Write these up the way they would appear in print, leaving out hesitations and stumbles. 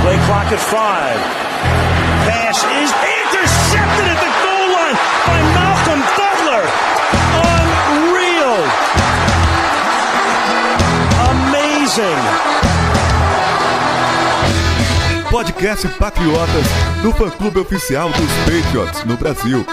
Play clock at 5. Pass is intercepted at the goal line by Malcolm Butler. Unreal. Amazing. Podcast Patriotas, do fã-clube oficial dos Patriots no Brasil.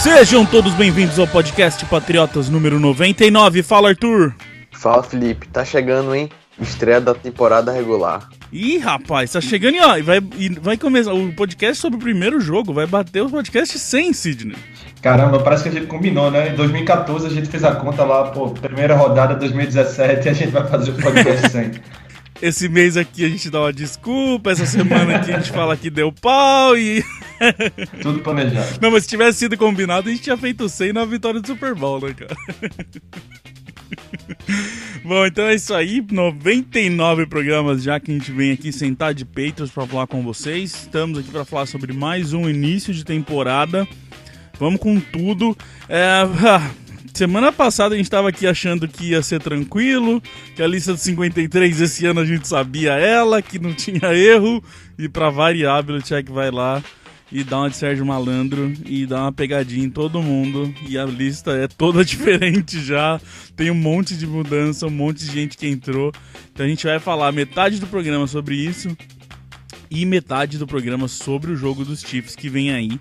Sejam todos bem-vindos ao podcast Patriotas número 99. Fala, Arthur. Fala, Felipe. Tá chegando, hein? Estreia da temporada regular. Ih, rapaz, tá chegando e vai começar o podcast sobre o primeiro jogo. Vai bater o podcast 100, Sidney. Caramba, parece que a gente combinou, né? Em 2014 a gente fez a conta lá, primeira rodada 2017 e a gente vai fazer o podcast 100. Esse mês aqui a gente dá uma desculpa, essa semana aqui a gente fala que deu pau e... Tudo planejado. Não, mas se tivesse sido combinado, a gente tinha feito 100 na vitória do Super Bowl, né, cara? Bom, então é isso aí, 99 programas já que a gente vem aqui sentar de peitos pra falar com vocês. Estamos aqui pra falar sobre mais um início de temporada. Vamos com tudo. Semana passada a gente tava aqui achando que ia ser tranquilo, que a lista de 53 esse ano a gente sabia ela, que não tinha erro, e pra variar, Belichick vai lá e dá uma de Sérgio Malandro e dá uma pegadinha em todo mundo, e a lista é toda diferente já, tem um monte de mudança, um monte de gente que entrou, então a gente vai falar metade do programa sobre isso e metade do programa sobre o jogo dos Chiefs que vem aí.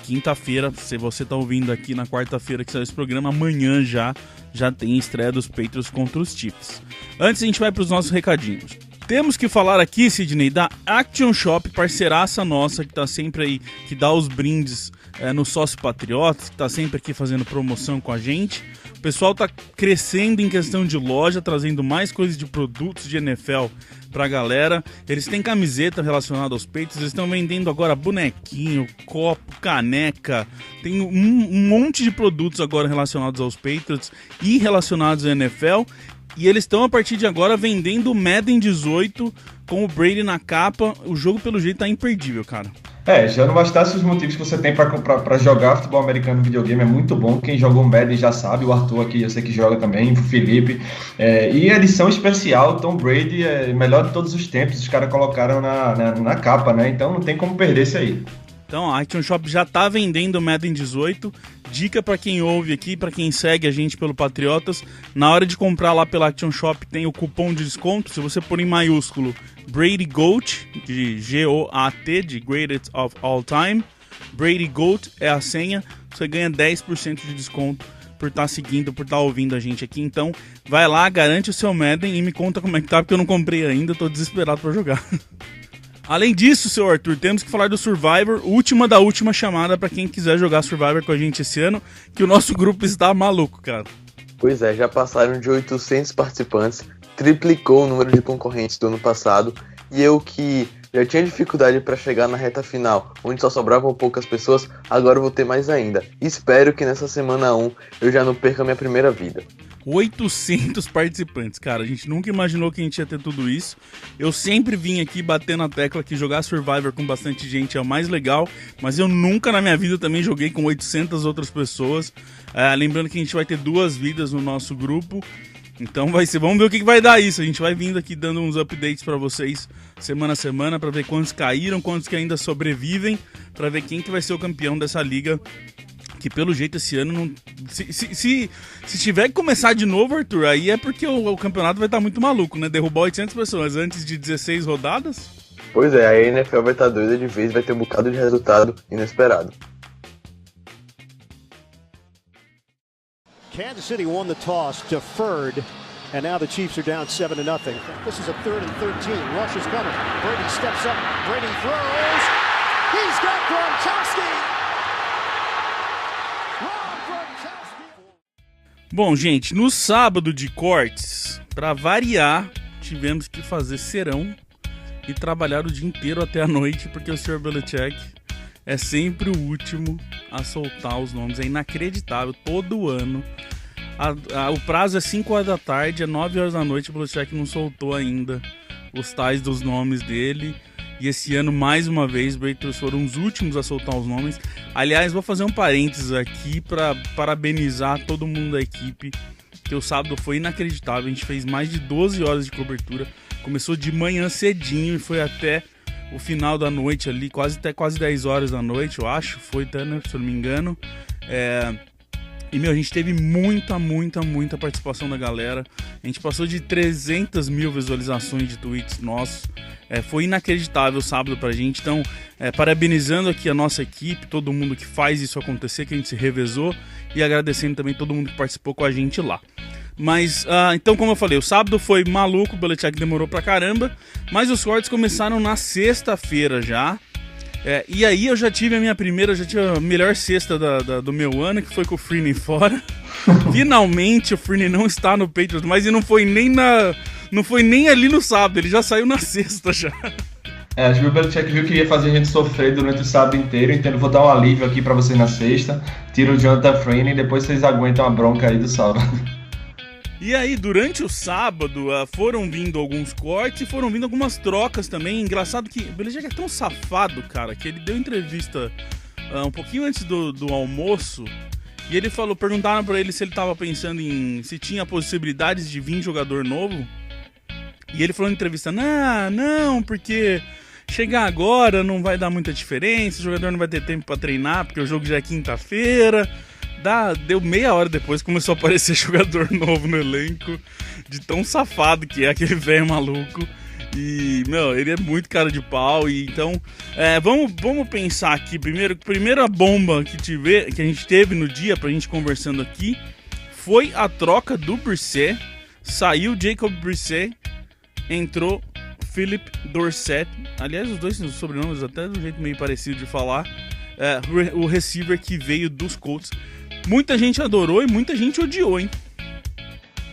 Quinta-feira, se você tá ouvindo aqui na quarta-feira que saiu esse programa, amanhã já tem estreia dos Patriots contra os Chiefs. Antes a gente vai para os nossos recadinhos. Temos que falar aqui, Sidney, da Action Shop, parceiraça nossa, que tá sempre aí, que dá os brindes no Sócio Patriotas, que tá sempre aqui fazendo promoção com a gente. O pessoal tá crescendo em questão de loja, trazendo mais coisas de produtos de NFL pra galera. Eles têm camiseta relacionada aos peitos, eles estão vendendo agora bonequinho, copo, caneca, tem um monte de produtos agora relacionados aos Patriots e relacionados à NFL. E eles estão, a partir de agora, vendendo o Madden 18 com o Brady na capa. O jogo, pelo jeito, tá imperdível, cara. Já não bastasse os motivos que você tem pra jogar futebol americano no videogame, é muito bom. Quem jogou Madden já sabe, o Arthur aqui, eu sei que joga também, o Felipe. E a edição especial, Tom Brady, melhor de todos os tempos, os caras colocaram na capa, né? Então não tem como perder isso aí. Então, a Action Shop já tá vendendo o Madden 18. Dica pra quem ouve aqui, pra quem segue a gente pelo Patriotas, na hora de comprar lá pela Action Shop tem o cupom de desconto. Se você pôr em maiúsculo Brady GOAT, de G-O-A-T, de Greatest of All Time, Brady GOAT é a senha, você ganha 10% de desconto por estar seguindo, por estar ouvindo a gente aqui. Então, vai lá, garante o seu Madden e me conta como é que tá, porque eu não comprei ainda, tô desesperado pra jogar. Além disso, seu Arthur, temos que falar do Survivor, última da última chamada pra quem quiser jogar Survivor com a gente esse ano, que o nosso grupo está maluco, cara. Pois é, já passaram de 800 participantes, triplicou o número de concorrentes do ano passado, e eu que já tinha dificuldade pra chegar na reta final, onde só sobravam poucas pessoas, agora vou ter mais ainda. Espero que nessa semana 1 eu já não perca a minha primeira vida. 800 participantes, cara, a gente nunca imaginou que a gente ia ter tudo isso. Eu sempre vim aqui batendo na tecla que jogar Survivor com bastante gente é o mais legal, mas eu nunca na minha vida também joguei com 800 outras pessoas. Lembrando que a gente vai ter 2 vidas no nosso grupo, então vamos ver o que vai dar isso. A gente vai vindo aqui dando uns updates pra vocês semana a semana, pra ver quantos caíram, quantos que ainda sobrevivem, pra ver quem que vai ser o campeão dessa liga. Que pelo jeito esse ano não... Se tiver que começar de novo, Arthur, aí é porque o campeonato vai estar muito maluco, né? Derrubar 800 pessoas antes de 16 rodadas? Pois é, a NFL vai estar doida de vez, vai ter um bocado de resultado inesperado. Kansas City won the toss, deferred, and now the Chiefs are down 7-0. This is a 3rd and 13. Rush is coming. Brady steps up. Brady throws. He's got Gronkowski. Bom, gente, no sábado de cortes, pra variar, tivemos que fazer serão e trabalhar o dia inteiro até a noite, porque o Sr. Belichick é sempre o último a soltar os nomes. É inacreditável, todo ano. O prazo é 5 horas da tarde, é 9 horas da noite, o Belichick não soltou ainda os tais dos nomes dele. E esse ano, mais uma vez, os Breakthroughs foram os últimos a soltar os nomes. Aliás, vou fazer um parênteses aqui para parabenizar todo mundo da equipe, que o sábado foi inacreditável. A gente fez mais de 12 horas de cobertura. Começou de manhã cedinho e foi até o final da noite ali, até quase 10 horas da noite, eu acho. Foi até, né, se eu não me engano. E, a gente teve muita participação da galera. A gente passou de 300 mil visualizações de tweets nossos. Foi inacreditável o sábado pra gente. Então, parabenizando aqui a nossa equipe, todo mundo que faz isso acontecer, que a gente se revezou. E agradecendo também todo mundo que participou com a gente lá. Mas, então, como eu falei, o sábado foi maluco, o Belichick demorou pra caramba. Mas os cortes começaram na sexta-feira já. E aí eu já tive a melhor cesta do meu ano, que foi com o Freeney fora. Finalmente o Freeney não está no Patriots, mas não foi nem ali no sábado, ele já saiu na sexta já. Acho que o Belichick viu que ia fazer a gente sofrer durante o sábado inteiro, então eu vou dar um alívio aqui pra vocês na sexta. Tira o Jonathan Freeney e depois vocês aguentam a bronca aí do sábado. E aí, durante o sábado, foram vindo alguns cortes e foram vindo algumas trocas também. Engraçado que o Belichick é tão safado, cara, que ele deu entrevista um pouquinho antes do almoço. E ele perguntaram pra ele se ele tava pensando se tinha possibilidades de vir jogador novo. E ele falou na entrevista, não, porque chegar agora não vai dar muita diferença, o jogador não vai ter tempo pra treinar, porque o jogo já é quinta-feira. Deu meia hora depois, começou a aparecer jogador novo no elenco, de tão safado que é aquele velho maluco. E, ele é muito cara de pau. E então, vamos pensar aqui. Primeira bomba que a gente teve no dia, pra gente conversando aqui, foi a troca do Brissett. Saiu Jacob Brissett, entrou Philip Dorsett. Aliás, os dois sobrenomes até do jeito meio parecido de falar. O receiver que veio dos Colts. Muita gente adorou e muita gente odiou, hein?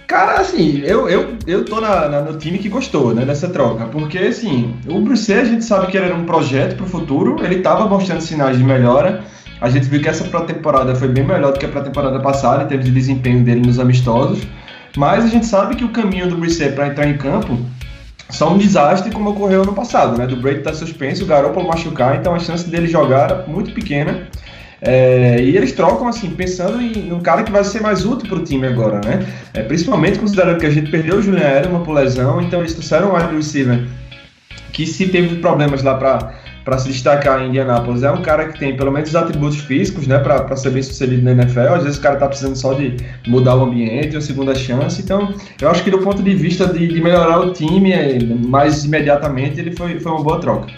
Cara, assim, eu tô no time que gostou, né, dessa troca, porque, assim, o Brissett, a gente sabe que ele era um projeto pro futuro, ele tava mostrando sinais de melhora, a gente viu que essa pré-temporada foi bem melhor do que a pré-temporada passada, em termos de desempenho dele nos amistosos, mas a gente sabe que o caminho do Brissett para entrar em campo só um desastre, como ocorreu ano passado, né, do Brady tá suspenso, o Garoppolo machucar, então a chance dele jogar era muito pequena. E eles trocam assim, pensando num cara que vai ser mais útil para o time agora, né? Principalmente considerando que a gente perdeu o Julian Edelman por lesão, então eles trouxeram um wide receiver que, se teve problemas lá para se destacar em Indianápolis, é um cara que tem pelo menos os atributos físicos, né, para ser bem sucedido na NFL. Às vezes o cara tá precisando só de mudar o ambiente, uma segunda chance. Então eu acho que do ponto de vista de melhorar o time mais imediatamente, ele foi uma boa troca.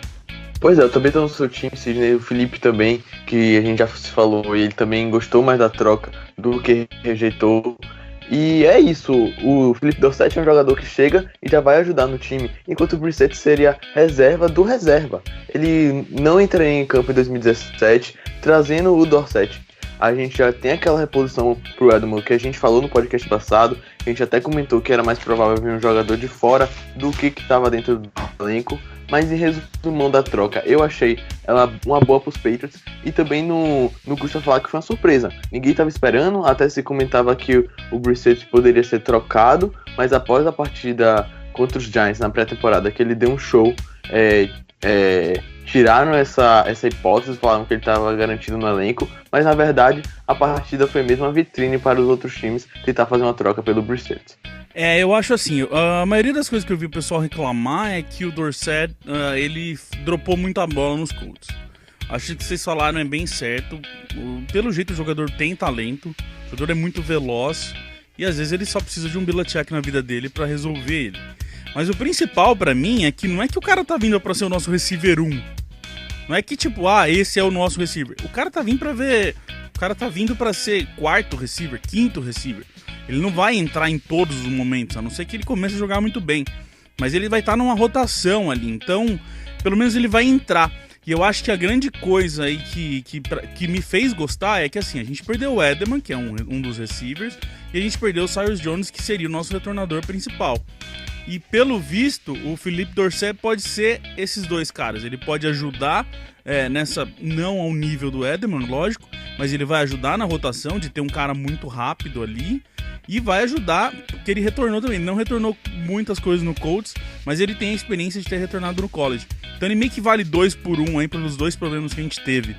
Pois é, eu também tô no seu time, Sidney, o Felipe também, que a gente já se falou, ele também gostou mais da troca do que rejeitou. E é isso, o Philip Dorsett é um jogador que chega e já vai ajudar no time, enquanto o Brissett seria reserva do reserva. Ele não entraria em campo em 2017, trazendo o Dorsett. A gente já tem aquela reposição pro Edelman que a gente falou no podcast passado, a gente até comentou que era mais provável vir um jogador de fora do que estava dentro do elenco. Mas em resumão da troca, eu achei ela uma boa pros Patriots e também não custa falar que foi uma surpresa. Ninguém estava esperando, até se comentava que o Brissett poderia ser trocado, mas após a partida contra os Giants na pré-temporada, que ele deu um show, tiraram essa hipótese, falaram que ele estava garantido no elenco, mas na verdade a partida foi mesmo uma vitrine para os outros times tentar fazer uma troca pelo Brissett. Eu acho assim, a maioria das coisas que eu vi o pessoal reclamar é que o Dorsett, ele dropou muita bola nos Colts. Acho que vocês falaram é bem certo. Pelo jeito o jogador tem talento, o jogador é muito veloz e às vezes ele só precisa de um Belichick na vida dele pra resolver ele. Mas o principal pra mim é que não é que o cara tá vindo pra ser o nosso receiver 1. Não é que tipo, esse é o nosso receiver. O cara tá vindo pra ver... O cara tá vindo pra ser quarto receiver, quinto receiver. Ele não vai entrar em todos os momentos, a não ser que ele comece a jogar muito bem. Mas ele vai estar numa rotação ali, então pelo menos ele vai entrar. E eu acho que a grande coisa aí que me fez gostar é que assim, a gente perdeu o Edelman, que é um dos receivers, e a gente perdeu o Cyrus Jones, que seria o nosso retornador principal. E pelo visto, o Philip Dorsett pode ser esses dois caras. Ele pode ajudar nessa, não ao nível do Edelman, lógico, mas ele vai ajudar na rotação de ter um cara muito rápido ali. e vai ajudar, porque ele retornou também. Ele não retornou muitas coisas no Colts, mas ele tem a experiência de ter retornado no college. Então ele meio que vale 2 por 1 aí pelos 2 problemas que a gente teve.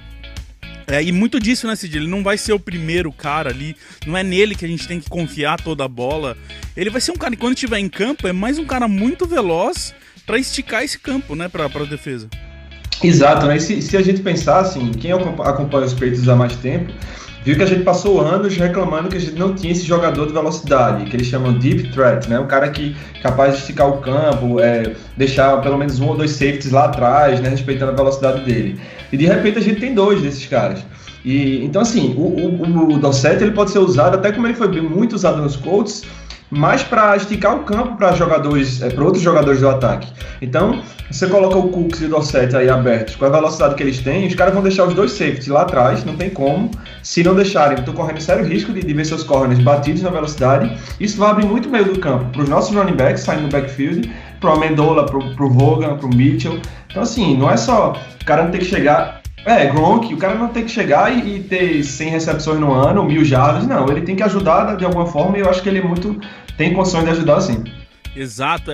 E muito disso, né, Cid? Ele não vai ser o primeiro cara ali, não é nele que a gente tem que confiar toda a bola. Ele vai ser um cara que, quando estiver em campo, é mais um cara muito veloz pra esticar esse campo, né, pra defesa. Exato, né? Se a gente pensar assim, quem acompanha os Patriots há mais tempo, viu que a gente passou anos reclamando que a gente não tinha esse jogador de velocidade, que eles chamam deep threat, né? Um cara que é capaz de esticar o campo, deixar pelo menos 1 ou 2 safeties lá atrás, né? Respeitando a velocidade dele. E de repente a gente tem 2 desses caras. Então assim, o Dorsett ele pode ser usado, até como ele foi muito usado nos Colts, mas para esticar o campo para outros jogadores do ataque. Então, você coloca o Cooks e o Dorsett aí abertos, com a velocidade que eles têm, os caras vão deixar os 2 safeties lá atrás, não tem como. Se não deixarem, estão correndo sério risco de ver seus corners batidos na velocidade. Isso vai abrir muito meio do campo para os nossos running backs saindo no backfield, para o Amendola, para o Hogan, para o Mitchell. Então, assim, não é só o cara não ter que chegar... Gronk, o cara não tem que chegar e ter 100 recepções no ano, 1000 jardas, não, ele tem que ajudar de alguma forma, e eu acho que ele tem condições de ajudar sim. Exato,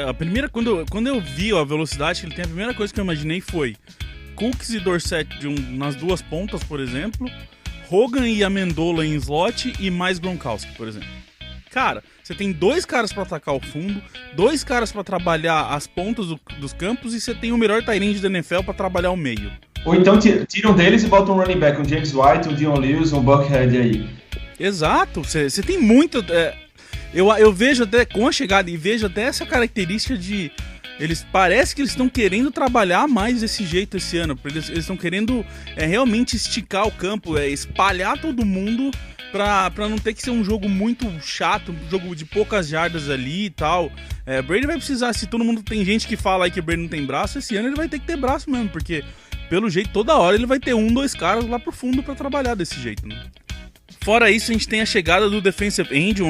quando eu vi a velocidade que ele tem, a primeira coisa que eu imaginei foi Cooks e Dorsett nas 2 pontas, por exemplo, Hogan e Amendola em slot e mais Gronkowski, por exemplo. Cara, você tem 2 caras pra atacar o fundo, 2 caras pra trabalhar as pontas dos campos, e você tem o melhor tight end da NFL pra trabalhar o meio. Ou então tiram deles e botam um running back, um James White, um Dion Lewis, um Buckhead aí. Exato, você tem muito... Eu vejo até, com a chegada, e vejo até essa característica de... Parece que eles estão querendo trabalhar mais desse jeito esse ano. Eles estão querendo realmente esticar o campo, espalhar todo mundo pra não ter que ser um jogo muito chato, um jogo de poucas jardas ali e tal. Brady vai precisar, se todo mundo tem gente que fala aí que o Brady não tem braço, esse ano ele vai ter que ter braço mesmo, porque pelo jeito toda hora ele vai ter 1, 2 caras lá pro fundo pra trabalhar desse jeito, né? Fora isso, a gente tem a chegada do defensive end,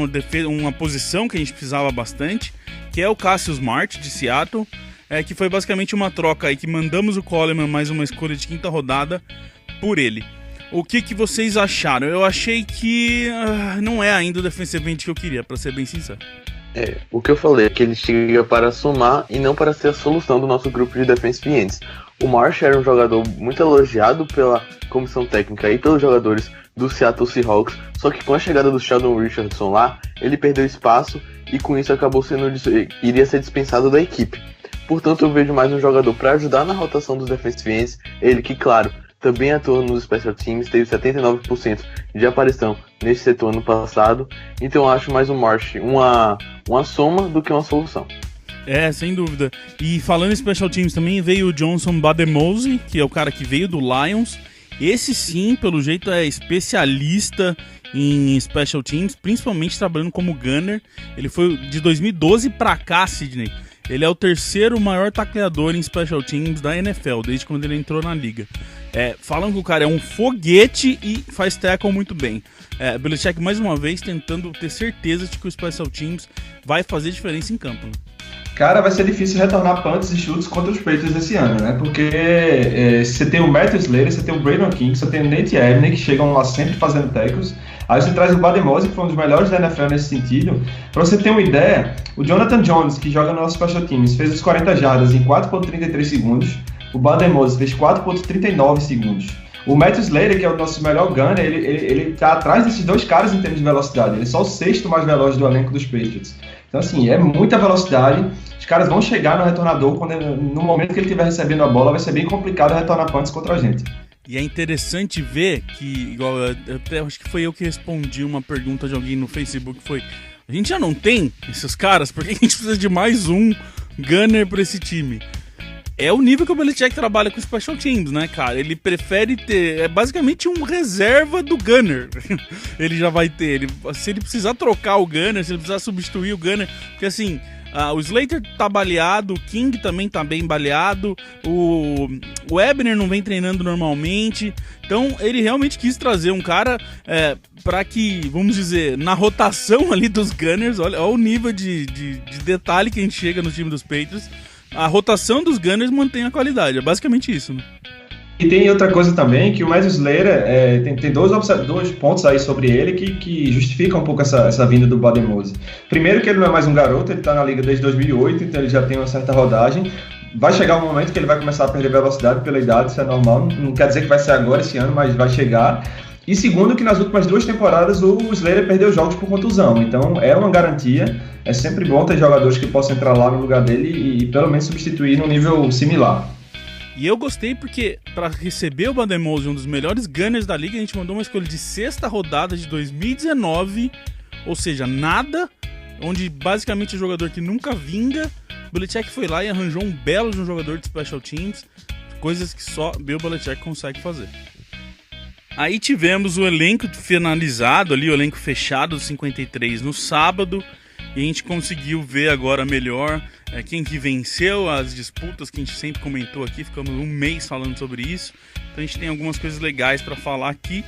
uma posição que a gente precisava bastante, que é o Cassius Smart, de Seattle, que foi basicamente uma troca aí, que mandamos o Coleman mais uma escolha de 5ª rodada por ele. O que vocês acharam? Eu achei que não é ainda o defensive end que eu queria, pra ser bem sincero. O que eu falei é que ele chega para somar e não para ser a solução do nosso grupo de defensive ends. O Marsh era um jogador muito elogiado pela comissão técnica e pelos jogadores do Seattle Seahawks, só que com a chegada do Sheldon Richardson lá, ele perdeu espaço e com isso iria ser dispensado da equipe. Portanto, eu vejo mais um jogador para ajudar na rotação dos defensive ends, ele que, claro, também atuou nos special teams, teve 79% de aparição nesse setor ano passado, então eu acho mais um Marsh uma soma do que uma solução. Sem dúvida. E falando em special teams também, veio o Johnson Bademose, que é o cara que veio do Lions. Esse sim, pelo jeito, é especialista em special teams, principalmente trabalhando como gunner. Ele foi de 2012 pra cá, Sidney. Ele é o 3º maior tacleador em special teams da NFL, desde quando ele entrou na liga. Falam que o cara é um foguete e faz tackle muito bem. Belichick, mais uma vez, tentando ter certeza de que o special teams vai fazer diferença em campo, né? Cara, vai ser difícil retornar punts e chutes contra os Patriots esse ano, né? Porque você tem o Matthew Slater, você tem o Braden King, você tem o Nate Ebner, que chegam lá sempre fazendo tackles. Aí você traz o Bademose, que foi um dos melhores da NFL nesse sentido. Pra você ter uma ideia, o Jonathan Jones, que joga no nosso special teams, fez os 40 jardas em 4.33 segundos. O Bademose fez 4.39 segundos. O Matthew Slater, que é o nosso melhor gunner, ele tá atrás desses 2 caras em termos de velocidade. Ele é só o 6º mais veloz do elenco dos Patriots. Então, assim, é muita velocidade. Os caras vão chegar no retornador no momento que ele estiver recebendo a bola, vai ser bem complicado retornar punts contra a gente. E é interessante ver que, igual, eu acho que foi eu que respondi uma pergunta de alguém no Facebook, foi: a gente já não tem esses caras? Por que a gente precisa de mais um gunner pra esse time? É o nível que o Belichick trabalha com special teams, né, cara? Ele prefere ter... É basicamente um reserva do gunner. Ele já vai ter. Se ele precisar trocar o gunner, se ele precisar substituir o gunner... Porque, assim, o Slater tá baleado, o King também tá bem baleado, o Ebner não vem treinando normalmente. Então, ele realmente quis trazer um cara pra que, vamos dizer, na rotação ali dos gunners, olha o nível de detalhe que a gente chega no time dos Patriots. A rotação dos gunners mantém a qualidade, é basicamente isso, né? E tem outra coisa também, que o Matthew Slater tem dois pontos aí sobre ele que justificam um pouco essa vinda do Budenholzer. Primeiro que ele não é mais um garoto, ele está na liga desde 2008, então ele já tem uma certa rodagem. Vai chegar um momento que ele vai começar a perder velocidade pela idade, isso é normal, não quer dizer que vai ser agora esse ano, mas vai chegar. E segundo que nas últimas 2 temporadas o Slater perdeu jogos por contusão, então é uma garantia, é sempre bom ter jogadores que possam entrar lá no lugar dele e pelo menos substituir num nível similar. E eu gostei porque, para receber o Budenholzer, um dos melhores gunners da liga, a gente mandou uma escolha de 6ª rodada de 2019, ou seja, nada, onde basicamente o jogador que nunca vinga. O Belichick foi lá e arranjou um belo de um jogador de special teams, coisas que só Bill Belichick consegue fazer. Aí tivemos o elenco finalizado ali, o elenco fechado dos 53 no sábado, e a gente conseguiu ver agora melhor quem que venceu as disputas que a gente sempre comentou aqui, ficamos um mês falando sobre isso, então a gente tem algumas coisas legais para falar aqui.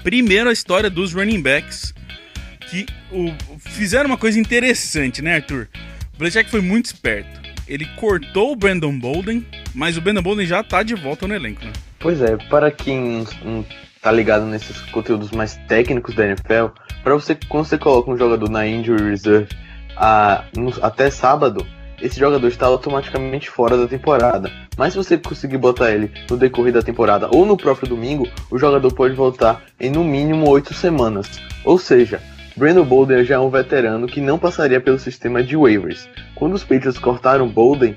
Primeiro, a história dos running backs, que fizeram uma coisa interessante, né, Arthur? O Belichick foi muito esperto, ele cortou o Brandon Bolden, mas o Brandon Bolden já tá de volta no elenco, né? Pois é, para quem não tá ligado nesses conteúdos mais técnicos da NFL, quando você coloca um jogador na Injury Reserve até sábado, esse jogador está automaticamente fora da temporada. Mas se você conseguir botar ele no decorrer da temporada ou no próprio domingo, o jogador pode voltar em no mínimo 8 semanas. Ou seja, Brandon Bolden já é um veterano que não passaria pelo sistema de waivers. Quando os Patriots cortaram Bolden,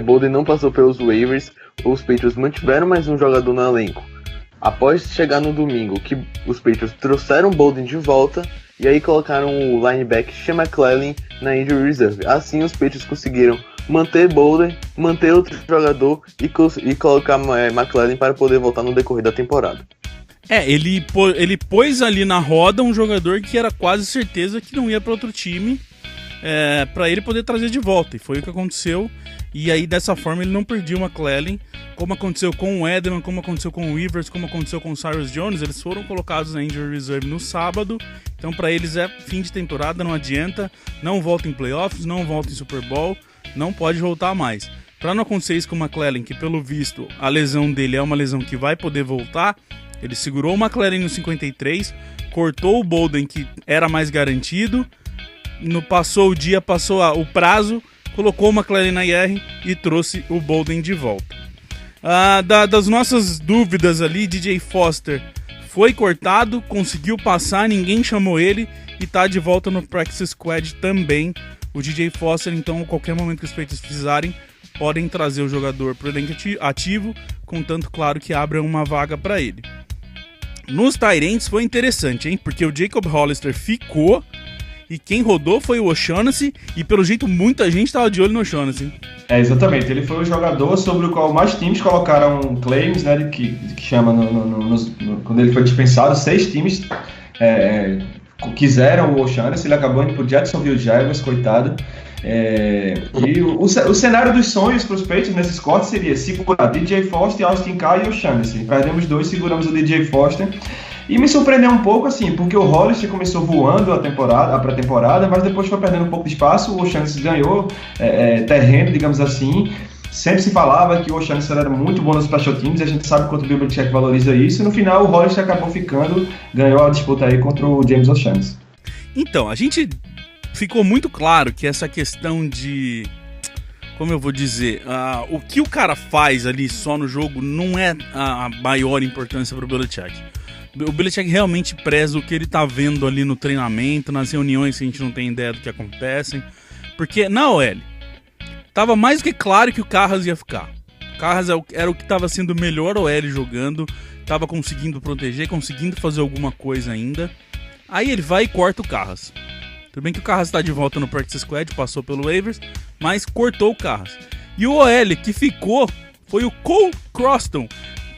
Bolden não passou pelos waivers, os Patriots mantiveram mais um jogador no elenco. Após chegar no domingo, que os Patriots trouxeram Bolden de volta e aí colocaram o linebacker Sean McClellan na Injury Reserve. Assim os Patriots conseguiram manter Bolden, manter outro jogador e colocar McClellan para poder voltar no decorrer da temporada. Ele pôs ali na roda um jogador que era quase certeza que não ia para outro time, para ele poder trazer de volta, e foi o que aconteceu. E aí dessa forma ele não perdia o McClellan, como aconteceu com o Edelman, como aconteceu com o Rivers, como aconteceu com o Cyrus Jones. Eles foram colocados na Injury Reserve no sábado, então para eles é fim de temporada, não adianta, não volta em playoffs, não volta em Super Bowl, não pode voltar mais. Para não acontecer isso com o McClellan, que pelo visto a lesão dele é uma lesão que vai poder voltar, ele segurou o McClellan no 53, cortou o Bolden, que era mais garantido, passou o prazo, colocou o McClellan na IR e trouxe o Bolden de volta. Das nossas dúvidas ali, DJ Foster foi cortado, conseguiu passar, ninguém chamou ele e tá de volta no Practice Squad também. O DJ Foster, então, a qualquer momento que os Patriots precisarem, podem trazer o jogador para o elenco ativo, contanto, claro, que abra uma vaga para ele. Nos tight ends foi interessante, hein? Porque o Jacob Hollister ficou e quem rodou foi o O'Shaughnessy, e pelo jeito muita gente estava de olho no O'Shaughnessy. Exatamente, ele foi o jogador sobre o qual mais times colocaram claims, né, que chama quando ele foi dispensado, 6 times quiseram o O'Shaughnessy, ele acabou indo pro Jacksonville Jaguars, coitado. E o cenário dos sonhos para os Patriots nesses cortes seria segurar DJ Foster, Austin Carr e O'Shaughnessy. Perdemos 2, seguramos o DJ Foster. E me surpreendeu um pouco, assim, porque o Hollister começou voando a pré-temporada, mas depois foi perdendo um pouco de espaço. O O'Shaughnessy ganhou terreno, digamos assim. Sempre se falava que o O'Shaughnessy era muito bom nos special teams, e a gente sabe quanto o Bill Belichick valoriza isso. E no final o Hollister acabou ganhou a disputa aí contra o James O'Shaughnessy. Então, a gente ficou muito claro que essa questão de, como eu vou dizer, o que o cara faz ali só no jogo não é a maior importância para o Belichick. O Belichick realmente preza o que ele tá vendo ali no treinamento, nas reuniões que a gente não tem ideia do que acontecem. Porque na OL, tava mais do que claro que o Carras ia ficar. O Carras era o que tava sendo o melhor OL jogando, tava conseguindo proteger, conseguindo fazer alguma coisa ainda. Aí ele vai e corta o Carras. Tudo bem que o Carras tá de volta no Practice Squad, passou pelo waivers, mas cortou o Carras. E o OL que ficou foi o Cole Croston.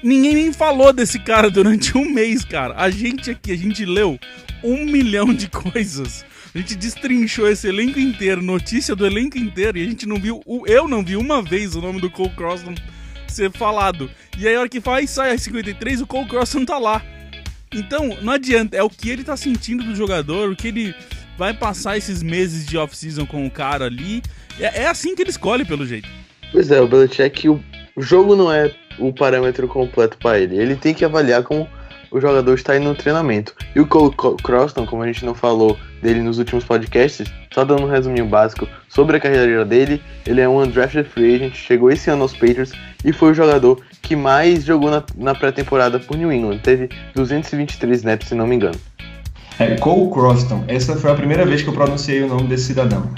Ninguém nem falou desse cara durante um mês, cara. A gente leu 1 milhão de coisas. A gente destrinchou esse elenco inteiro, notícia do elenco inteiro, e a gente não viu, eu não vi uma vez o nome do Cole Croston ser falado. E aí a hora que sai a 53, o Cole Croston tá lá. Então, não adianta, é o que ele tá sentindo do jogador, o que ele vai passar esses meses de off-season com o cara ali. É assim que ele escolhe, pelo jeito. Pois é, o Belichick, O jogo não é o parâmetro completo para ele. Ele tem que avaliar como o jogador está indo no treinamento. E o Cole Croston, como a gente não falou dele nos últimos podcasts, só dando um resuminho básico sobre a carreira dele, ele é um undrafted free agent, chegou esse ano aos Patriots e foi o jogador que mais jogou na pré-temporada por New England. Teve 223 snaps, se não me engano. Cole Croston. Essa foi a primeira vez que eu pronunciei o nome desse cidadão.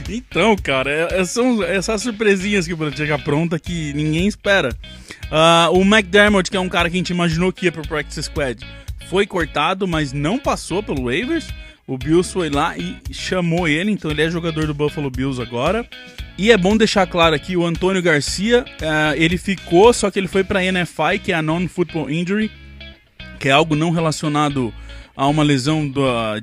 Então, cara, são essas surpresinhas que o Bruno chega pronta que ninguém espera. O McDermott, que é um cara que a gente imaginou que ia pro Practice Squad, foi cortado, mas não passou pelo waivers. O Bills foi lá e chamou ele, então ele é jogador do Buffalo Bills agora. E é bom deixar claro aqui, o Antônio Garcia, ele ficou, só que ele foi pra NFI, que é a Non-Football Injury, que é algo não relacionado a uma lesão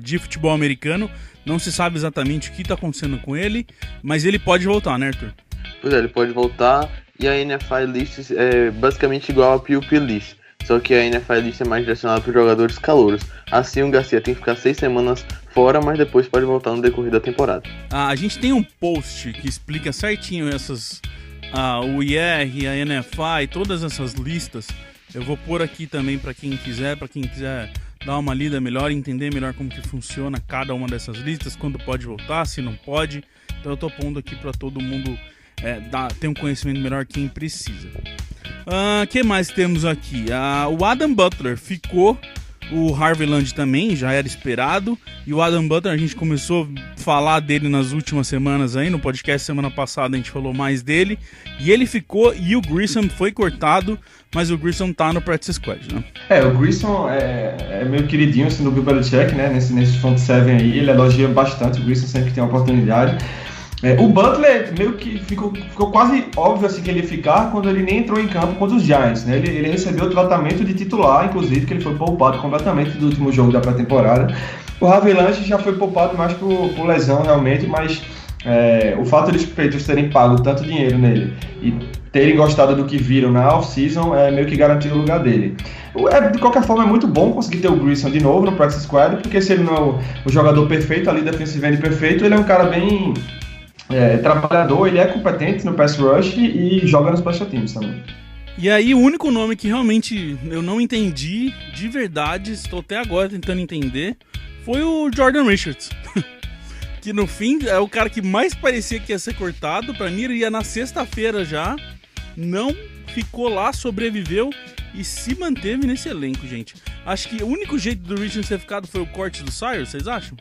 de futebol americano. Não se sabe exatamente o que está acontecendo com ele, mas ele pode voltar, né, Arthur? Pois é, ele pode voltar e a NFL List é basicamente igual a PUP List, só que a NFL List é mais direcionada para jogadores calouros. Assim, o Garcia tem que ficar 6 semanas fora, mas depois pode voltar no decorrer da temporada. A gente tem um post que explica certinho o IR, a NFI, todas essas listas. Eu vou pôr aqui também para quem quiser dar uma lida melhor, entender melhor como que funciona cada uma dessas listas, quando pode voltar, se não pode. Então eu tô pondo aqui para todo mundo ter um conhecimento melhor quem precisa. Que mais temos aqui? O Adam Butler ficou, o Harvey Land também, já era esperado. E o Adam Butler, a gente começou a falar dele nas últimas semanas aí, no podcast semana passada a gente falou mais dele. E ele ficou, e o Grissom foi cortado, mas o Grissom tá no practice squad, né? O Grissom é meio queridinho assim, do Bill Belichick, né? Nesse front seven aí, ele elogia bastante o Grissom sempre que tem uma oportunidade. O Butler meio que ficou quase óbvio assim, que ele ia ficar quando ele nem entrou em campo contra os Giants, né? Ele recebeu o tratamento de titular, inclusive, que ele foi poupado completamente do último jogo da pré-temporada. O Harvey Lange já foi poupado mais por lesão, realmente, mas o fato de os Patriots terem pago tanto dinheiro nele e terem gostado do que viram na off-season meio que garantiu o lugar dele. De qualquer forma, é muito bom conseguir ter o Grissom de novo no practice squad, porque se ele não é o jogador perfeito, ali defensive end perfeito, ele é um cara bem trabalhador, ele é competente no pass rush e joga nos special teams também. E aí o único nome que realmente eu não entendi de verdade, estou até agora tentando entender, foi o Jordan Richards. Que no fim é o cara que mais parecia que ia ser cortado. Pra mim ele ia na sexta-feira já, não ficou lá, sobreviveu e se manteve nesse elenco, gente. Acho que o único jeito do Richards ter ficado foi o corte do Cyrus, vocês acham?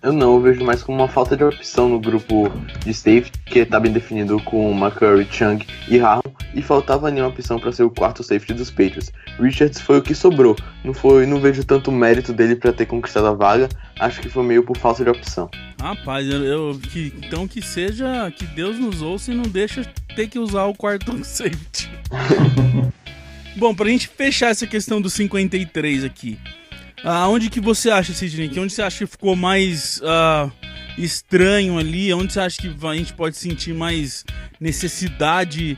Eu vejo mais como uma falta de opção no grupo de safety, que está bem definido com McCurry, Chung e Harmon, e faltava nenhuma opção para ser o quarto safety dos Patriots. Richards foi o que sobrou, não vejo tanto mérito dele para ter conquistado a vaga, acho que foi meio por falta de opção. Rapaz, então que Deus nos ouça e não deixa ter que usar o quarto safety. Bom, pra gente fechar essa questão do 53 aqui, onde que você acha, Sidney? Onde você acha que ficou mais estranho ali? Onde você acha que a gente pode sentir mais necessidade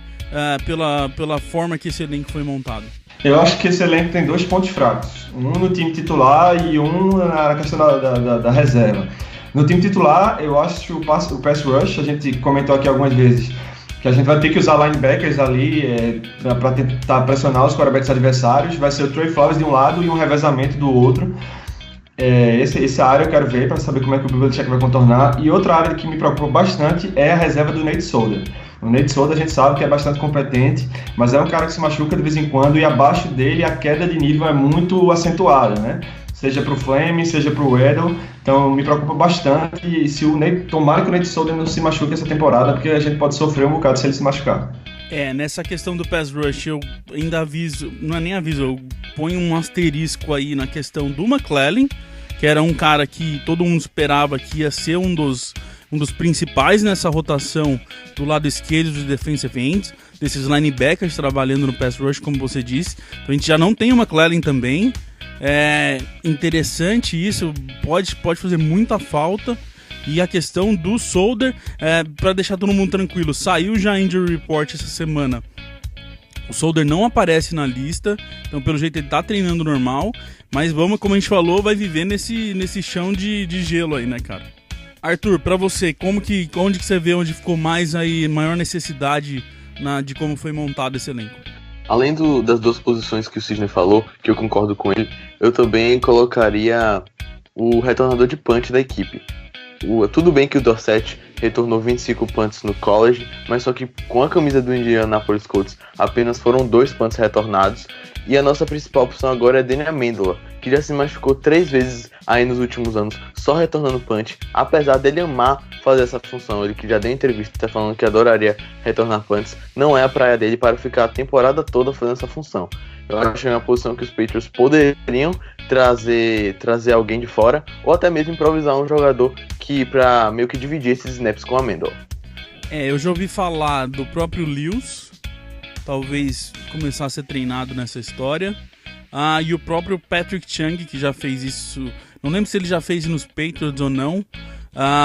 pela forma que esse elenco foi montado? Eu acho que esse elenco tem 2 pontos fracos. Um no time titular e um na questão da reserva. No time titular, eu acho que o pass rush, a gente comentou aqui algumas vezes, que a gente vai ter que usar linebackers ali para tentar pressionar os quarterbacks adversários. Vai ser o Trey Flowers de um lado e um revezamento do outro. Essa área eu quero ver para saber como é que o Bill Belichick vai contornar. E outra área que me preocupa bastante é a reserva do Nate Solder. O Nate Solder a gente sabe que é bastante competente, mas é um cara que se machuca de vez em quando e abaixo dele a queda de nível é muito acentuada, né? Seja para o Fleming, seja para o Edel. Então me preocupa bastante e se tomara que o Nate Solder não se machuque essa temporada, porque a gente pode sofrer um bocado se ele se machucar. Nessa questão do pass rush eu ainda aviso, não é nem aviso, eu ponho um asterisco aí na questão do McClellan, que era um cara que todo mundo esperava que ia ser um dos principais nessa rotação do lado esquerdo dos defensive ends, desses linebackers trabalhando no pass rush, como você disse. Então a gente já não tem o McClellan também. É interessante isso, pode fazer muita falta. E a questão do Solder, para deixar todo mundo tranquilo, saiu já injury report essa semana. O Solder não aparece na lista, então pelo jeito ele tá treinando normal, mas como a gente falou, vai viver nesse chão de gelo aí, né, cara? Arthur, pra você, onde que você vê onde ficou maior necessidade de como foi montado esse elenco. Além das duas posições que o Sidney falou, que eu concordo com ele, eu também colocaria o retornador de punch da equipe. Tudo bem que o Dorsett retornou 25 punts no college, mas só que com a camisa do Indianapolis Colts apenas foram 2 punts retornados, e a nossa principal opção agora é Danny Amendola, que já se machucou 3 vezes aí nos últimos anos, só retornando punch, apesar dele amar fazer essa função. Ele que já deu entrevista falando que adoraria retornar punts, não é a praia dele para ficar a temporada toda fazendo essa função. Eu acho que é uma posição que os Patriots poderiam trazer alguém de fora, ou até mesmo improvisar um jogador que para meio que dividir esses snaps com a Amendola. Eu já ouvi falar do próprio Lewis, talvez começar a ser treinado nessa história. E o próprio Patrick Chung, que já fez isso, não lembro se ele já fez nos Patriots ou não,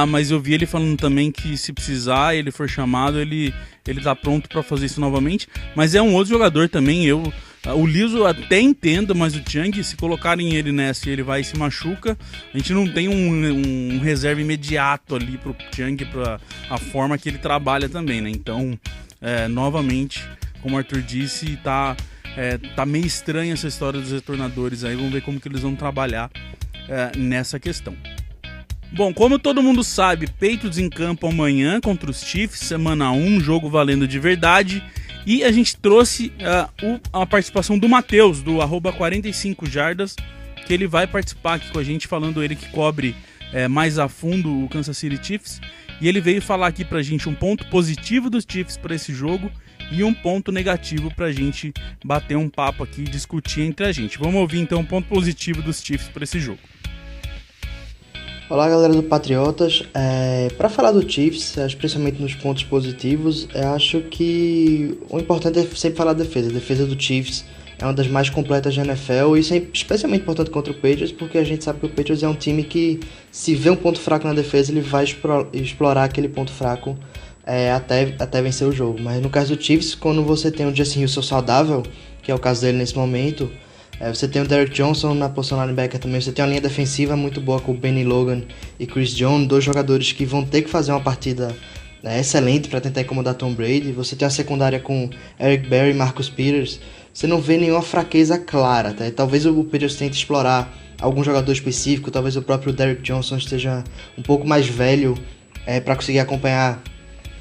mas eu vi ele falando também que se precisar, ele for chamado, ele tá pronto para fazer isso novamente. Mas é um outro jogador também, o Lewis eu até entendo, mas o Chung, se colocarem ele nessa e ele vai e se machuca, a gente não tem um reserva imediato ali pro Chung, pra a forma que ele trabalha também, né? Então, novamente, como o Arthur disse, tá meio estranha essa história dos retornadores aí. Vamos ver como que eles vão trabalhar nessa questão. Bom, como todo mundo sabe, Patriots em campo amanhã contra os Chiefs, semana 1, jogo valendo de verdade. E a gente trouxe a participação do Matheus, do @45jardas, que ele vai participar aqui com a gente, falando ele que cobre mais a fundo o Kansas City Chiefs. E ele veio falar aqui pra gente um ponto positivo dos Chiefs para esse jogo e um ponto negativo pra gente bater um papo aqui e discutir entre a gente. Vamos ouvir então o ponto positivo dos Chiefs para esse jogo. Olá, galera do Patriotas. Para falar do Chiefs, especialmente nos pontos positivos, eu acho que o importante é sempre falar da defesa. A defesa do Chiefs é uma das mais completas da NFL, e isso é especialmente importante contra o Patriots, porque a gente sabe que o Patriots é um time que, se vê um ponto fraco na defesa, ele vai explorar aquele ponto fraco até vencer o jogo. Mas no caso do Chiefs, quando você tem o Justin Houston saudável, que é o caso dele nesse momento, você tem o Derrick Johnson na posição linebacker também, você tem uma linha defensiva muito boa com o Benny Logan e Chris Jones, 2 jogadores que vão ter que fazer uma partida excelente para tentar incomodar Tom Brady. Você tem a secundária com Eric Berry e Marcus Peters. Você não vê nenhuma fraqueza clara, tá? Talvez o Patriots tente explorar algum jogador específico, talvez o próprio Derrick Johnson esteja um pouco mais velho para conseguir acompanhar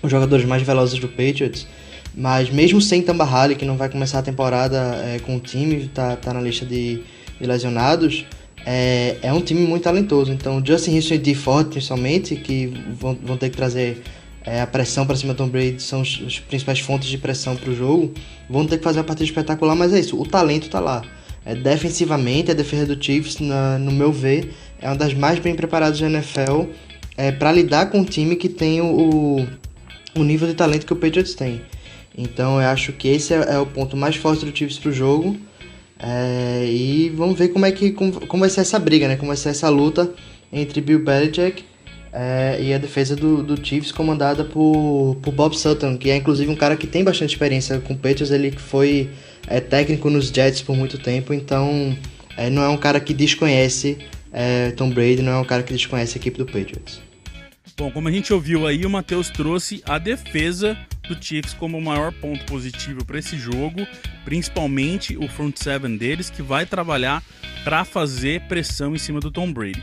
os jogadores mais velozes do Patriots. Mas mesmo sem Tamba Hali, que não vai começar a temporada com o time, tá na lista de lesionados, é um time muito talentoso. Então Justin Houston e Dee Ford, principalmente, que vão ter que trazer a pressão para cima do Tom Brady, são as principais fontes de pressão para o jogo, vão ter que fazer uma partida espetacular. Mas é isso, o talento tá lá. Defensivamente, a defesa do Chiefs, no meu ver, é uma das mais bem preparadas da NFL para lidar com um time que tem o nível de talento que o Patriots tem. Então eu acho que esse é o ponto mais forte do Chiefs pro jogo. E vamos ver como vai ser essa briga, né? Como vai ser essa luta entre Bill Belichick e a defesa do Chiefs, comandada por Bob Sutton, que é inclusive um cara que tem bastante experiência com o Patriots. Ele que foi técnico nos Jets por muito tempo, então não é um cara que desconhece Tom Brady, não é um cara que desconhece a equipe do Patriots. Bom, como a gente ouviu aí, o Matheus trouxe a defesa do Chiefs como o maior ponto positivo para esse jogo, principalmente o front seven deles, que vai trabalhar para fazer pressão em cima do Tom Brady.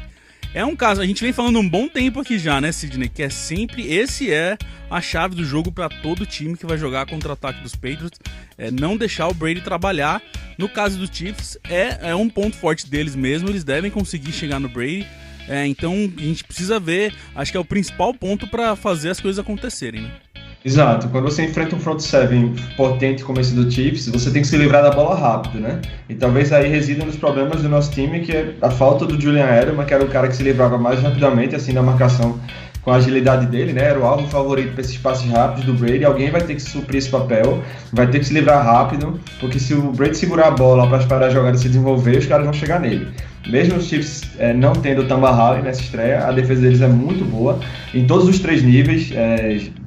É um caso, a gente vem falando um bom tempo aqui já, né, Sidney, que esse é a chave do jogo para todo time que vai jogar contra o ataque dos Patriots, não deixar o Brady trabalhar. No caso do Chiefs, é um ponto forte deles mesmo, eles devem conseguir chegar no Brady. Então a gente precisa ver, acho que é o principal ponto para fazer as coisas acontecerem, né? Exato, quando você enfrenta um front seven potente como esse do Chiefs, você tem que se livrar da bola rápido, né? E talvez aí resida nos problemas do nosso time, que é a falta do Julian Edelman, que era o cara que se livrava mais rapidamente assim da marcação com a agilidade dele, né? Era o alvo favorito para esses passes rápidos do Brady. Alguém vai ter que suprir esse papel, vai ter que se livrar rápido, porque se o Brady segurar a bola para esperar a jogada se desenvolver, os caras vão chegar nele. Mesmo os Chiefs não tendo o Tamba Hali nessa estreia, a defesa deles é muito boa em todos os 3 níveis.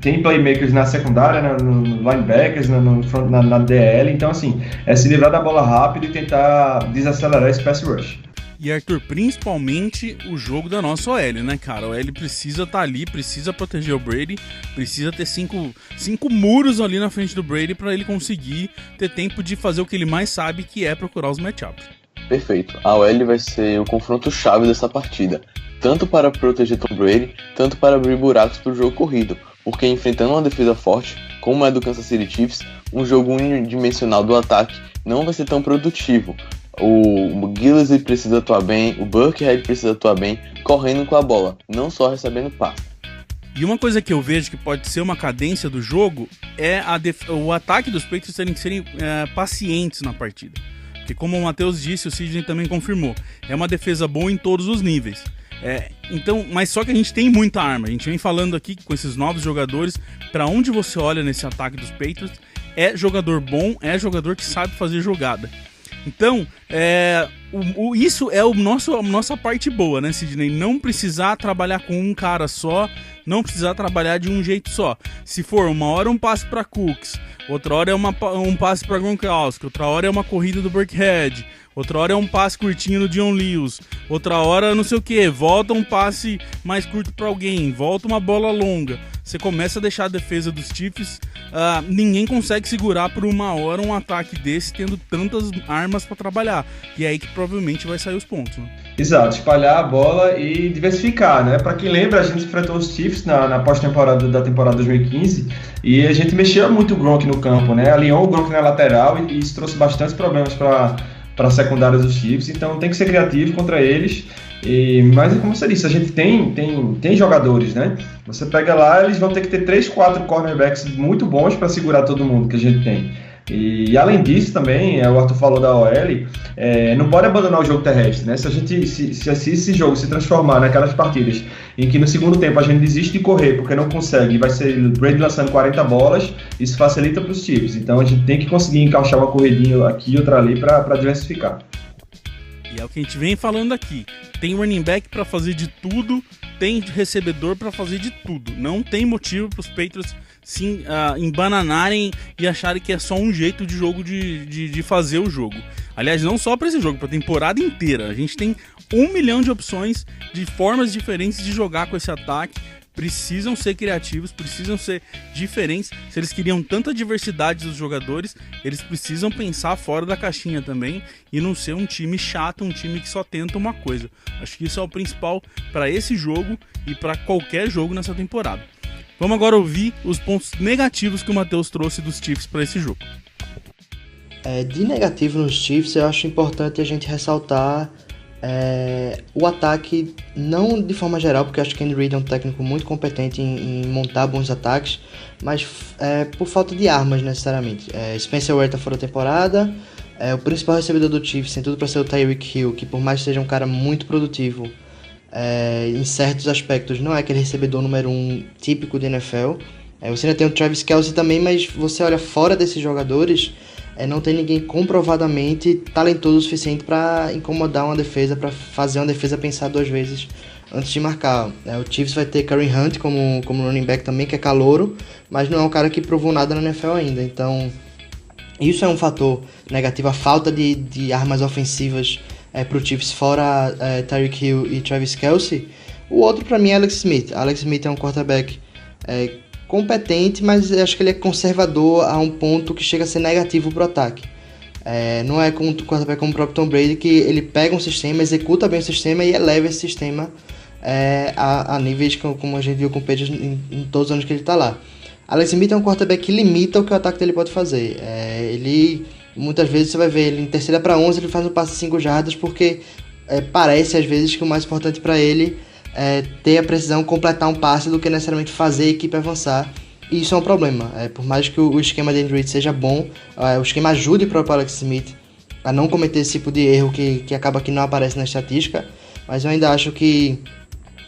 Tem playmakers na secundária, no linebackers, na DL. Então, assim, se livrar da bola rápido e tentar desacelerar esse pass rush. E, Arthur, principalmente o jogo da nossa OL, né, cara? A OL precisa estar ali, precisa proteger o Brady, precisa ter cinco muros ali na frente do Brady para ele conseguir ter tempo de fazer o que ele mais sabe, que é procurar os matchups. Perfeito. A OL vai ser o confronto chave dessa partida, tanto para proteger Tom Brady, tanto para abrir buracos para o jogo corrido, porque enfrentando uma defesa forte, como é do Kansas City Chiefs, um jogo unidimensional do ataque não vai ser tão produtivo. O Gillespie precisa atuar bem, o Burkhead precisa atuar bem, correndo com a bola, não só recebendo passe. E uma coisa que eu vejo que pode ser uma cadência do jogo é o ataque dos Patriots serem pacientes na partida. Porque como o Matheus disse, o Sidney também confirmou, é uma defesa boa em todos os níveis. Então, mas só que a gente tem muita arma. A gente vem falando aqui com esses novos jogadores, para onde você olha nesse ataque dos Patriots, é jogador bom, é jogador que sabe fazer jogada. Então, isso é a nossa parte boa, né, Sidney? Não precisar trabalhar com um cara só, não precisar trabalhar de um jeito só. Se for uma hora um passe para Cooks, outra hora é um passe para Gronkowski, outra hora é uma corrida do Burkhead, outra hora é um passe curtinho no Dion Lewis, outra hora não sei o que, volta um passe mais curto para alguém, volta uma bola longa. Você começa a deixar a defesa dos Chiefs, ninguém consegue segurar por uma hora um ataque desse tendo tantas armas para trabalhar. E é aí que provavelmente vai sair os pontos, né? Exato, espalhar a bola e diversificar, né? Para quem lembra, a gente enfrentou os Chiefs na pós-temporada da temporada 2015 e a gente mexeu muito o Gronk no campo, né? Alinhou o Gronk na lateral e isso trouxe bastantes problemas para a secundária dos Chiefs, então tem que ser criativo contra eles. Mas como você disse, a gente tem jogadores, né? Você pega lá, eles vão ter que ter 3, 4 cornerbacks muito bons para segurar todo mundo que a gente tem. E além disso também, o Arthur falou da OL, não pode abandonar o jogo terrestre, né? Se esse jogo se transformar naquelas partidas em que no segundo tempo a gente desiste de correr porque não consegue e vai ser o Brady lançando 40 bolas, isso facilita para os Chiefs. Então a gente tem que conseguir encaixar uma corridinha aqui e outra ali para diversificar. E é o que a gente vem falando aqui. Tem running back para fazer de tudo, tem recebedor para fazer de tudo. Não tem motivo para os Patriots se embananarem e acharem que é só um jeito de jogo de fazer o jogo. Aliás, não só para esse jogo, para a temporada inteira. A gente tem 1 milhão de opções de formas diferentes de jogar com esse ataque. Precisam ser criativos, precisam ser diferentes. Se eles queriam tanta diversidade dos jogadores, eles precisam pensar fora da caixinha também e não ser um time chato, um time que só tenta uma coisa. Acho que isso é o principal para esse jogo e para qualquer jogo nessa temporada. Vamos agora ouvir os pontos negativos que o Matheus trouxe dos Chiefs para esse jogo. De negativo nos Chiefs, eu acho importante a gente ressaltar o ataque, não de forma geral, porque eu acho que Andy Reid é um técnico muito competente em montar bons ataques, mas por falta de armas necessariamente. Spencer Ware tá fora da temporada, o principal recebedor do Chiefs tem tudo para ser o Tyreek Hill, que por mais que seja um cara muito produtivo, em certos aspectos não é aquele recebedor número 1 típico de NFL. Você ainda tem o Travis Kelce também, mas você olha fora desses jogadores, não tem ninguém comprovadamente talentoso o suficiente para incomodar uma defesa, para fazer uma defesa pensar 2 vezes antes de marcar. O Chiefs vai ter Kareem Hunt como running back também, que é calouro, mas não é um cara que provou nada na NFL ainda. Então, isso é um fator negativo, a falta de armas ofensivas para o Chiefs, fora Tyreek Hill e Travis Kelce. O outro para mim é Alex Smith. Alex Smith é um quarterback competente, mas eu acho que ele é conservador a um ponto que chega a ser negativo pro ataque. Não é como um quarterback como o próprio Tom Brady, que ele pega um sistema, executa bem o sistema e eleva esse sistema a níveis como a gente viu com o Patriots em todos os anos que ele está lá. Alex Smith é um quarterback que limita o que o ataque dele pode fazer. Ele, muitas vezes você vai ver ele em 3ª para 11, ele faz um passe de 5 jardas, porque parece às vezes que o mais importante para ele ter a precisão, completar um passe, do que necessariamente fazer a equipe avançar. E isso é um problema. Por mais que o esquema de Andy Reid seja bom, o esquema ajude o próprio Alex Smith a não cometer esse tipo de erro que acaba que não aparece na estatística, mas eu ainda acho que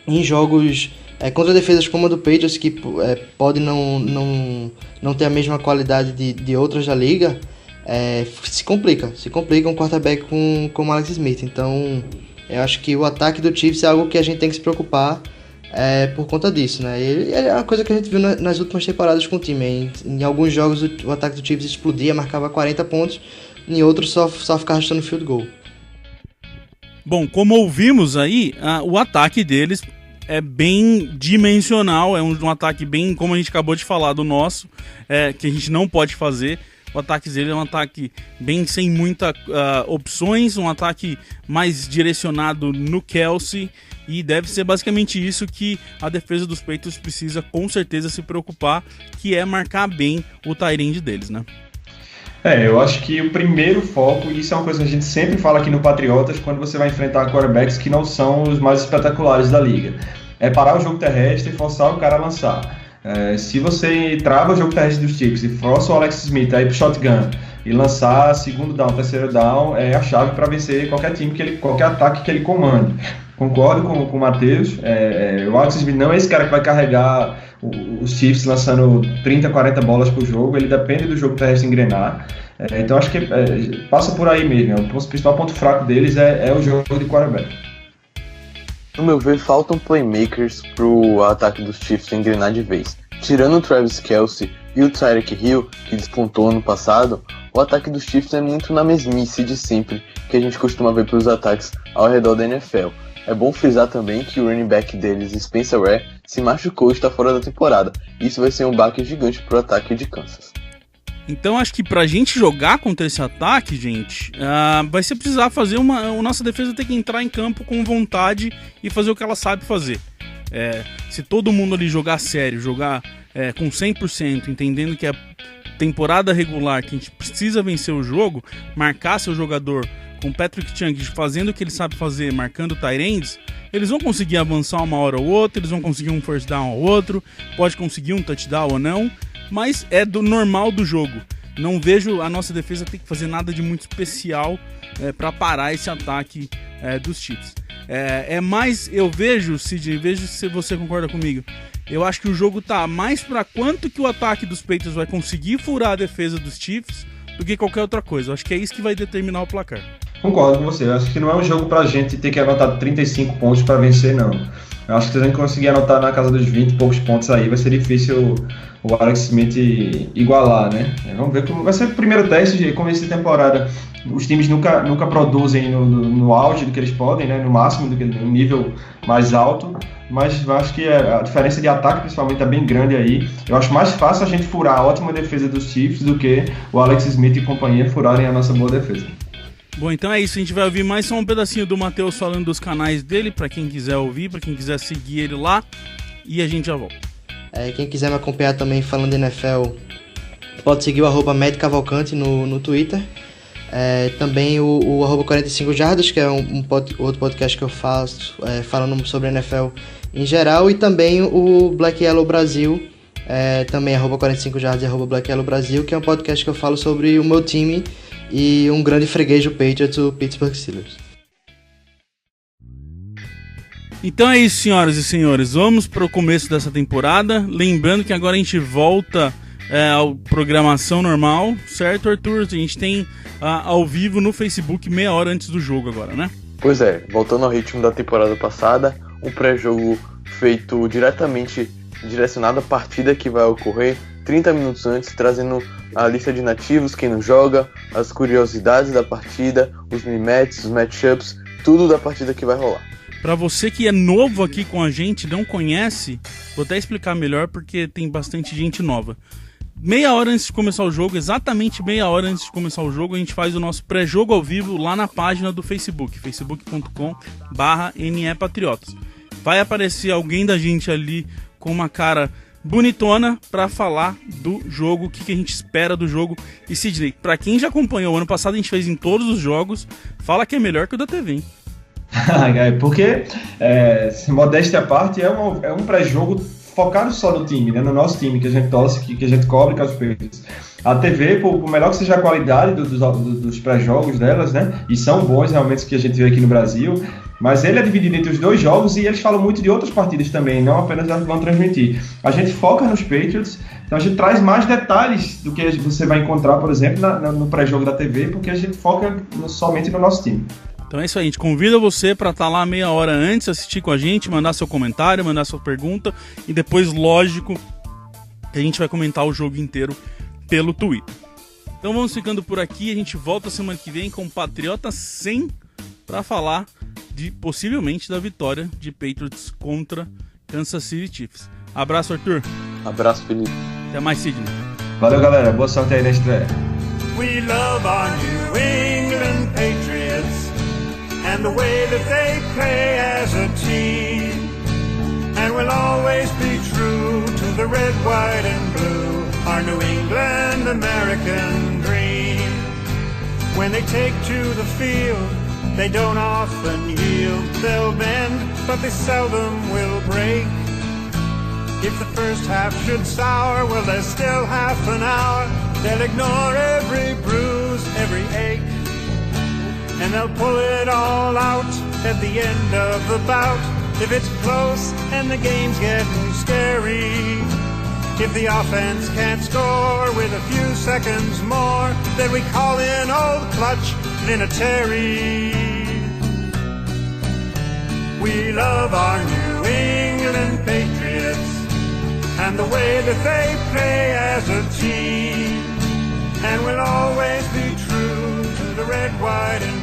em jogos contra defesas como a do Patriots, que pode não ter a mesma qualidade de outras da liga, se complica um quarterback com o Alex Smith. Então eu acho que o ataque do Chiefs é algo que a gente tem que se preocupar por conta disso, né? E é uma coisa que a gente viu nas últimas temporadas com o time. Em alguns jogos o ataque do Chiefs explodia, marcava 40 pontos, em outros só ficava restando field goal. Bom, como ouvimos aí, o ataque deles é bem dimensional, é um ataque bem, como a gente acabou de falar do nosso, que a gente não pode fazer. O ataque dele é um ataque bem sem muitas opções, um ataque mais direcionado no Kelce, e deve ser basicamente isso que a defesa dos Patriots precisa com certeza se preocupar, que é marcar bem o tight end deles, né? Eu acho que o primeiro foco, e isso é uma coisa que a gente sempre fala aqui no Patriotas, quando você vai enfrentar quarterbacks que não são os mais espetaculares da liga, é parar o jogo terrestre e forçar o cara a lançar. Se você trava o jogo terrestre dos Chiefs e força o Alex Smith aí pro shotgun e lançar segundo down, terceiro down, é a chave para vencer qualquer time, qualquer ataque que ele comande. Concordo com o Matheus, o Alex Smith não é esse cara que vai carregar os Chiefs lançando 30, 40 bolas por jogo, ele depende do jogo terrestre engrenar. Então acho que passa por aí mesmo, o principal ponto fraco deles é o jogo de quarterback. No meu ver, faltam playmakers pro ataque dos Chiefs engrenar de vez. Tirando o Travis Kelce e o Tyreek Hill, que despontou ano passado, o ataque dos Chiefs é muito na mesmice de sempre que a gente costuma ver pelos ataques ao redor da NFL. É bom frisar também que o running back deles, Spencer Ware, se machucou e está fora da temporada. Isso vai ser um baque gigante pro ataque de Kansas. Então acho que pra gente jogar contra esse ataque, gente, vai ser precisar fazer a nossa defesa ter que entrar em campo com vontade e fazer o que ela sabe fazer. Se todo mundo ali jogar sério, jogar com 100%, entendendo que é temporada regular, que a gente precisa vencer o jogo, marcar seu jogador com Patrick Chung fazendo o que ele sabe fazer, marcando tight ends, eles vão conseguir avançar uma hora ou outra, eles vão conseguir um first down ou outro, pode conseguir um touchdown ou não, mas é do normal do jogo. Não vejo a nossa defesa ter que fazer nada de muito especial para parar esse ataque dos Chiefs. Mais, eu vejo, Cid, vejo se você concorda comigo, eu acho que o jogo tá mais para quanto que o ataque dos Patriots vai conseguir furar a defesa dos Chiefs do que qualquer outra coisa. Eu acho que é isso que vai determinar o placar. Concordo com você, eu acho que não é um jogo pra gente ter que anotar 35 pontos para vencer, não. Eu acho que se a gente conseguir anotar na casa dos 20 e poucos pontos aí, vai ser difícil o Alex Smith igualar, né? Vamos ver como vai ser o primeiro teste de começo de temporada. Os times nunca produzem no auge do que eles podem, né? No máximo, no nível mais alto. Mas eu acho que a diferença de ataque, principalmente, é bem grande aí. Eu acho mais fácil a gente furar a ótima defesa dos Chiefs do que o Alex Smith e companhia furarem a nossa boa defesa. Bom, então é isso, a gente vai ouvir mais só um pedacinho do Matheus falando dos canais dele, pra quem quiser ouvir, pra quem quiser seguir ele lá, e a gente já volta. Quem quiser me acompanhar também falando de NFL, pode seguir o @MedCavalcante no Twitter. Também o @45jardas, que é outro podcast que eu faço falando sobre NFL em geral, e também o Black Yellow Brasil, também @45jardas e Black Yellow Brasil, que é um podcast que eu falo sobre o meu time e um grande freguês do Patriots, o Pittsburgh Steelers. Então é isso, senhoras e senhores, vamos para o começo dessa temporada, lembrando que agora a gente volta à programação normal, certo, Arthur? A gente tem ao vivo no Facebook meia hora antes do jogo agora, né? Pois é, voltando ao ritmo da temporada passada, um pré-jogo feito direcionado à partida que vai ocorrer 30 minutos antes, trazendo a lista de nativos, quem não joga, as curiosidades da partida, os mimetes, os matchups, tudo da partida que vai rolar. Pra você que é novo aqui com a gente, não conhece, vou até explicar melhor porque tem bastante gente nova. Meia hora antes de começar o jogo, exatamente meia hora antes de começar o jogo, a gente faz o nosso pré-jogo ao vivo lá na página do Facebook, facebook.com/NEPatriotas. Vai aparecer alguém da gente ali com uma cara bonitona pra falar do jogo, o que a gente espera do jogo. E Sidney, pra quem já acompanhou, ano passado a gente fez em todos os jogos, fala que é melhor que o da TV, hein? Porque, modéstia à parte, é um pré-jogo focado só no time, né? No nosso time, que a gente torce, que a gente cobre com as Patriots. A TV, por melhor que seja a qualidade dos pré-jogos delas, né? E são bons realmente que a gente vê aqui no Brasil, mas ele é dividido entre os dois jogos e eles falam muito de outras partidas também, não apenas as que vão transmitir. A gente foca nos Patriots, então a gente traz mais detalhes do que você vai encontrar, por exemplo, no pré-jogo da TV, porque a gente foca somente no nosso time. Então é isso aí, a gente convida você para estar lá meia hora antes, assistir com a gente, mandar seu comentário, mandar sua pergunta e depois, lógico, a gente vai comentar o jogo inteiro pelo Twitter. Então vamos ficando por aqui, a gente volta semana que vem com Patriota 100 para falar possivelmente da vitória de Patriots contra Kansas City Chiefs. Abraço, Arthur. Abraço, Felipe. Até mais, Sidney. Valeu, galera. Boa sorte aí na estreia. We love our New England Patriots and the way that they play as a team. And we'll always be true to the red, white, and blue, our New England American dream. When they take to the field, they don't often yield. They'll bend, but they seldom will break. If the first half should sour, well, there's still half an hour. They'll ignore every bruise, every ache, and they'll pull it all out at the end of the bout. If it's close and the game's getting scary, if the offense can't score with a few seconds more, then we call in Old Clutch Vinatieri. We love our New England Patriots and the way that they play as a team. And we'll always be true to the red, white, and